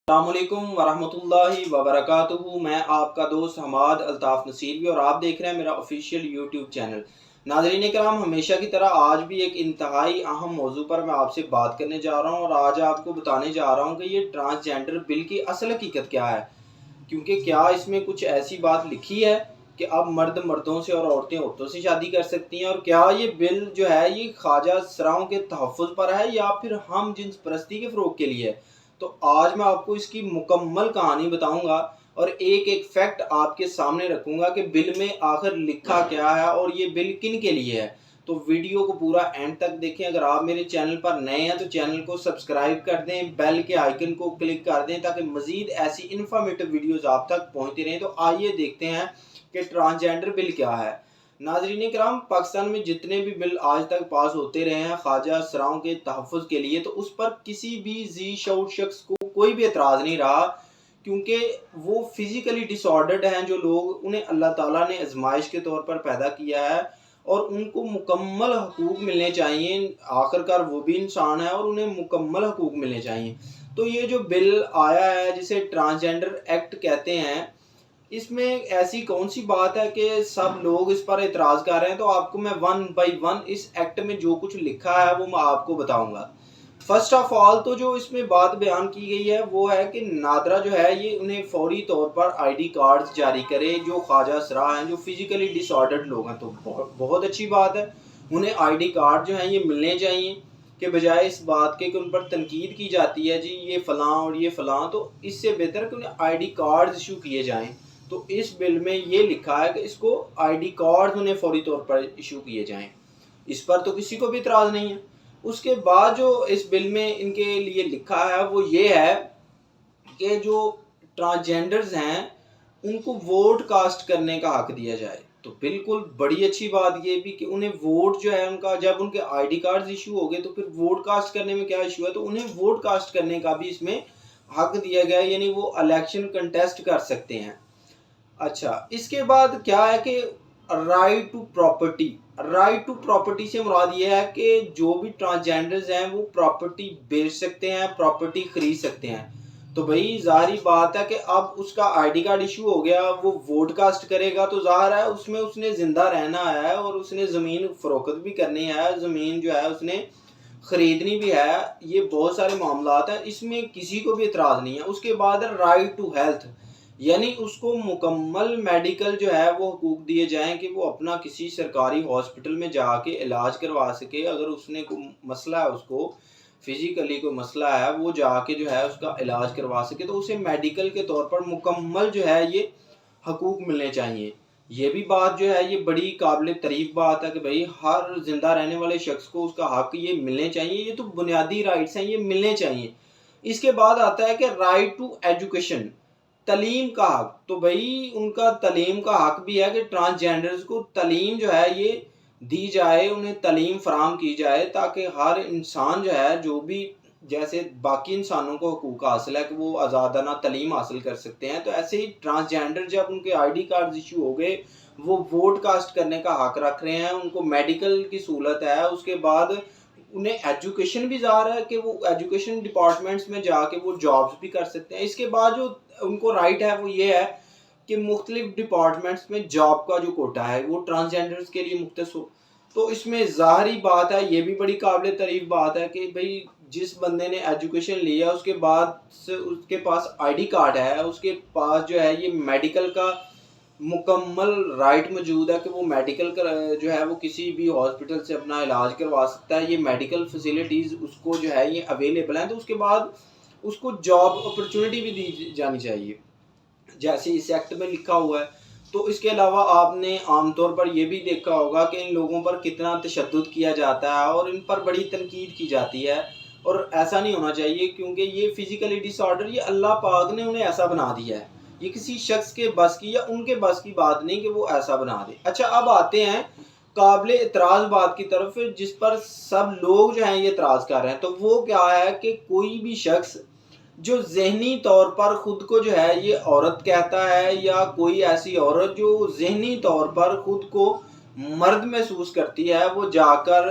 السلام علیکم ورحمۃ اللہ وبرکاتہ۔ میں آپ کا دوست حماد الطاف نصیروی اور آپ دیکھ رہے ہیں میرا آفیشیل یوٹیوب چینل۔ ناظرین کرام، ہمیشہ کی طرح آج بھی ایک انتہائی اہم موضوع پر میں آپ سے بات کرنے جا رہا ہوں اور آج آپ کو بتانے جا رہا ہوں کہ یہ ٹرانسجینڈر بل کی اصل حقیقت کیا ہے، کیونکہ کیا اس میں کچھ ایسی بات لکھی ہے کہ اب مرد مردوں سے اور عورتیں عورتوں سے شادی کر سکتی ہیں، اور کیا یہ بل جو ہے یہ خواجہ سراؤں کے تحفظ پر ہے یا پھر ہم جنس پرستی کے فروغ کے لیے ہے۔ تو آج میں آپ کو اس کی مکمل کہانی بتاؤں گا اور ایک ایک فیکٹ آپ کے سامنے رکھوں گا کہ بل میں آخر لکھا کیا ہے اور یہ بل کن کے لیے ہے۔ تو ویڈیو کو پورا اینڈ تک دیکھیں۔ اگر آپ میرے چینل پر نئے ہیں تو چینل کو سبسکرائب کر دیں، بیل کے آئیکن کو کلک کر دیں تاکہ مزید ایسی انفارمیٹو ویڈیوز آپ تک پہنچتی رہیں۔ تو آئیے دیکھتے ہیں کہ ٹرانسجینڈر بل کیا ہے۔ ناظرین کرام، پاکستان میں جتنے بھی بل آج تک پاس ہوتے رہے ہیں خواجہ سراؤں کے تحفظ کے لیے، تو اس پر کسی بھی ذی شعور شخص کو کوئی بھی اعتراض نہیں رہا، کیونکہ وہ فزیکلی ڈس آرڈرڈ ہیں جو لوگ، انہیں اللہ تعالیٰ نے آزمائش کے طور پر پیدا کیا ہے اور ان کو مکمل حقوق ملنے چاہیے۔ آخر کار وہ بھی انسان ہے اور انہیں مکمل حقوق ملنے چاہیے۔ تو یہ جو بل آیا ہے جسے ٹرانسجینڈر ایکٹ کہتے ہیں، اس میں ایسی کون سی بات ہے کہ سب لوگ اس پر اعتراض کر رہے ہیں؟ تو آپ کو میں ون بائی ون اس ایکٹ میں جو کچھ لکھا ہے وہ میں آپ کو بتاؤں گا۔ فرسٹ آف آل تو جو اس میں بات بیان کی گئی ہے وہ ہے کہ نادرا جو ہے یہ انہیں فوری طور پر آئی ڈی کارڈز جاری کرے جو خواجہ سرا ہیں، جو فزیکلی ڈس آرڈرڈ لوگ ہیں۔ تو بہت اچھی بات ہے، انہیں آئی ڈی کارڈ جو ہیں یہ ملنے چاہیے، کہ بجائے اس بات کے کہ ان پر تنقید کی جاتی ہے جی یہ فلاں اور یہ فلاں، تو اس سے بہتر کہ انہیں آئی ڈی کارڈز ایشو کیے جائیں۔ تو اس بل میں یہ لکھا ہے کہ اس کو آئی ڈی کارڈ انہیں فوری طور پر ایشو کیے جائیں۔ اس پر تو کسی کو بھی اعتراض نہیں ہے۔ اس کے بعد جو اس بل میں ان کے لیے لکھا ہے وہ یہ ہے کہ جو ٹرانسجینڈرز ہیں ان کو ووٹ کاسٹ کرنے کا حق دیا جائے۔ تو بالکل بڑی اچھی بات یہ بھی کہ انہیں ووٹ جو ہے ان کا، جب ان کے آئی ڈی کارڈز ایشو ہو گئے تو پھر ووٹ کاسٹ کرنے میں کیا ایشو ہے، تو انہیں ووٹ کاسٹ کرنے کا بھی اس میں حق دیا گیا ہے، یعنی وہ الیکشن کنٹیسٹ کر سکتے ہیں۔ اچھا، اس کے بعد کیا ہے کہ right to property. Right to property سے مراد یہ ہے کہ جو بھی ٹرانسجینڈرز ہیں وہ پراپرٹی بیچ سکتے ہیں، پراپرٹی خرید سکتے ہیں۔ تو بھئی ظاہری بات ہے کہ اب اس کا آئی ڈی کارڈ ایشو ہو گیا، وہ ووٹ کاسٹ کرے گا تو ظاہر ہے اس میں اس نے زندہ رہنا ہے اور اس نے زمین فروخت بھی کرنی ہے، زمین جو ہے اس نے خریدنی بھی ہے، یہ بہت سارے معاملات ہیں، اس میں کسی کو بھی اعتراض نہیں ہے۔ اس کے بعد رائٹ ٹو ہیلتھ، یعنی اس کو مکمل میڈیکل جو ہے وہ حقوق دیے جائیں کہ وہ اپنا کسی سرکاری ہاسپٹل میں جا کے علاج کروا سکے۔ اگر اس نے کوئی مسئلہ ہے، اس کو فزیکلی کوئی مسئلہ ہے، وہ جا کے جو ہے اس کا علاج کروا سکے، تو اسے میڈیکل کے طور پر مکمل جو ہے یہ حقوق ملنے چاہیے۔ یہ بھی بات جو ہے یہ بڑی قابل تعریف بات ہے کہ بھئی ہر زندہ رہنے والے شخص کو اس کا حق یہ ملنے چاہیے، یہ تو بنیادی رائٹس ہیں، یہ ملنے چاہیے۔ اس کے بعد آتا ہے کہ رائٹ ٹو ایجوکیشن، تعلیم کا حق۔ تو بھئی ان کا تعلیم کا حق بھی ہے کہ ٹرانسجینڈرز کو تعلیم جو ہے یہ دی جائے، انہیں تعلیم فراہم کی جائے تاکہ ہر انسان جو ہے، جو بھی جیسے باقی انسانوں کو حقوق حاصل ہے کہ وہ آزادانہ تعلیم حاصل کر سکتے ہیں، تو ایسے ہی ٹرانسجینڈر جب ان کے آئی ڈی کارڈز ایشو ہو گئے، وہ ووٹ کاسٹ کرنے کا حق رکھ رہے ہیں، ان کو میڈیکل کی سہولت ہے۔ اس کے بعد انہیں ایجوکیشن بھی ظاہر ہے کہ وہ ایجوکیشن ڈپارٹمنٹس میں جا کے وہ جابز بھی کر سکتے ہیں۔ اس کے بعد جو ان کو رائٹ ہے وہ یہ ہے کہ مختلف ڈپارٹمنٹس میں جاب کا جو کوٹا ہے وہ ٹرانسجینڈرز کے لیے مختص ہو۔ تو اس میں ظاہری بات ہے، یہ بھی بڑی قابل تعریف بات ہے کہ بھئی جس بندے نے ایجوکیشن لیا اس کے بعد اس کے پاس آئی ڈی کارڈ ہے، اس کے پاس جو ہے یہ میڈیکل کا مکمل رائٹ موجود ہے کہ وہ میڈیکل کا جو ہے وہ کسی بھی ہاسپٹل سے اپنا علاج کروا سکتا ہے، یہ میڈیکل فیسیلیٹیز اس کو جو ہے یہ اویلیبل ہیں۔ تو اس کے بعد اس کو جاب اپرچونٹی بھی دی جانی چاہیے جیسے اس ایکٹ میں لکھا ہوا ہے۔ تو اس کے علاوہ آپ نے عام طور پر یہ بھی دیکھا ہوگا کہ ان لوگوں پر کتنا تشدد کیا جاتا ہے اور ان پر بڑی تنقید کی جاتی ہے، اور ایسا نہیں ہونا چاہیے کیونکہ یہ فزیکلی ڈس آرڈر یہ اللہ پاک نے انہیں ایسا بنا دیا ہے، یہ کسی شخص کے بس کی یا ان کے بس کی بات نہیں کہ وہ ایسا بنا دے۔ اچھا، اب آتے ہیں قابل اعتراض بات کی طرف جس پر سب لوگ جو ہیں یہ اعتراض کر رہے ہیں۔ تو وہ کیا ہے کہ کوئی بھی شخص جو ذہنی طور پر خود کو جو ہے یہ عورت کہتا ہے، یا کوئی ایسی عورت جو ذہنی طور پر خود کو مرد محسوس کرتی ہے، وہ جا کر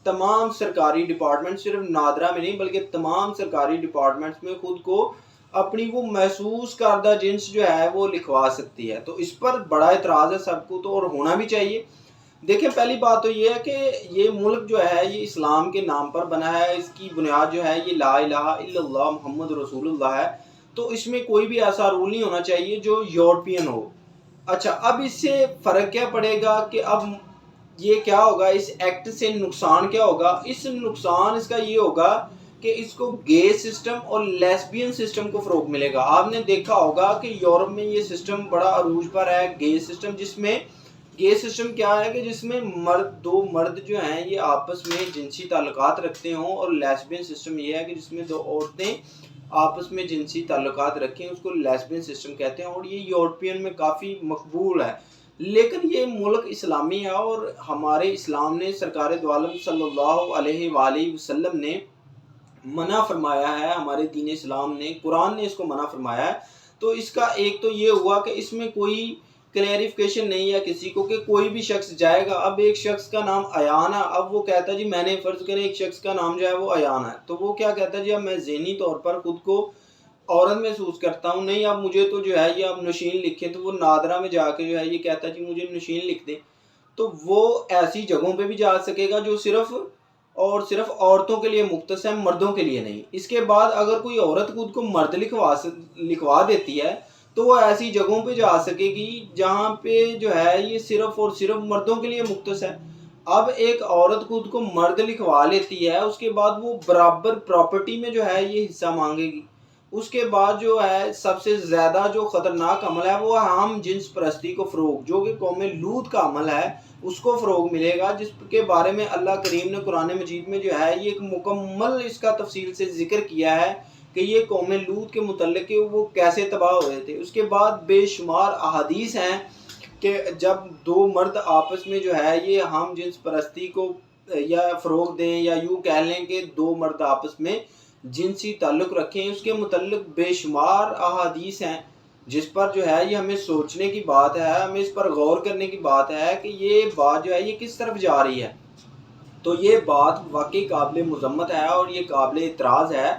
تمام سرکاری ڈپارٹمنٹ، صرف نادرا میں نہیں بلکہ تمام سرکاری ڈپارٹمنٹس میں خود کو اپنی وہ محسوس کردہ جنس جو ہے وہ لکھوا سکتی ہے۔ تو اس پر بڑا اعتراض ہے سب کو، تو اور ہونا بھی چاہیے۔ دیکھیں پہلی بات تو یہ ہے کہ یہ ملک جو ہے یہ اسلام کے نام پر بنا ہے، اس کی بنیاد جو ہے یہ لا الہ الا اللہ محمد رسول اللہ ہے، تو اس میں کوئی بھی ایسا رول نہیں ہونا چاہیے جو یورپین ہو۔ اچھا، اب اس سے فرق کیا پڑے گا کہ اب یہ کیا ہوگا، اس ایکٹ سے نقصان کیا ہوگا؟ نقصان اس کا یہ ہوگا کہ اس کو گے سسٹم اور لیسبین سسٹم کو فروغ ملے گا۔ آپ نے دیکھا ہوگا کہ یورپ میں یہ سسٹم بڑا عروج پر ہے، گے سسٹم، جس میں گے سسٹم کیا ہے کہ جس میں دو مرد جو ہیں یہ آپس میں جنسی تعلقات رکھتے ہوں، اور لیسبین سسٹم یہ ہے کہ جس میں دو عورتیں آپس میں جنسی تعلقات رکھیں، اس کو لیسبین سسٹم کہتے ہیں، اور یہ یورپین میں کافی مقبول ہے۔ لیکن یہ ملک اسلامی ہے، اور ہمارے اسلام نے، سرکار دو عالم صلی اللہ علیہ وآلہ وسلم نے منع فرمایا ہے، ہمارے دین اسلام نے، قرآن نے اس کو منع فرمایا ہے۔ تو اس کا ایک تو یہ ہوا کہ اس میں کوئی کلیریفیکیشن نہیں ہے کسی کو کہ کوئی بھی شخص جائے گا، اب ایک شخص کا نام ایان ہے، اب وہ کہتا ہے جی میں نے فرض کریں ایک شخص کا نام جو ہے وہ ایان ہے، تو وہ کیا کہتا ہے جی اب میں ذہنی طور پر خود کو عورت محسوس کرتا ہوں، نہیں اب مجھے تو جو ہے یہ اب نشین لکھیں، تو وہ نادرہ میں جا کے جو ہے یہ کہتا ہے جی مجھے نشین لکھ دیں، تو وہ ایسی جگہوں پہ بھی جا سکے گا جو صرف اور صرف عورتوں کے لیے مختص ہے، مردوں کے لیے نہیں۔ اس کے بعد اگر کوئی عورت خود کو مرد لکھوا دیتی ہے تو وہ ایسی جگہوں پہ جا سکے گی جہاں پہ جو ہے یہ صرف اور صرف مردوں کے لیے مختص ہے۔ اب ایک عورت خود کو مرد لکھوا لیتی ہے، اس کے بعد وہ برابر پراپرٹی میں جو ہے یہ حصہ مانگے گی۔ اس کے بعد جو ہے سب سے زیادہ جو خطرناک عمل ہے وہ ہم جنس پرستی کو فروغ، جو کہ قوم لوط کا عمل ہے، اس کو فروغ ملے گا، جس کے بارے میں اللہ کریم نے قرآن مجید میں جو ہے یہ ایک مکمل اس کا تفصیل سے ذکر کیا ہے کہ یہ قوم لوط کے متعلق وہ کیسے تباہ ہوئے تھے۔ اس کے بعد بے شمار احادیث ہیں کہ جب دو مرد آپس میں جو ہے یہ ہم جنس پرستی کو یا فروغ دیں، یا یوں کہہ لیں کہ دو مرد آپس میں جنسی تعلق رکھیں، اس کے متعلق بے شمار احادیث ہیں، جس پر جو ہے یہ ہمیں سوچنے کی بات ہے، ہمیں اس پر غور کرنے کی بات ہے کہ یہ بات جو ہے یہ کس طرف جا رہی ہے۔ تو یہ بات واقعی قابل مذمت ہے اور یہ قابل اعتراض ہے،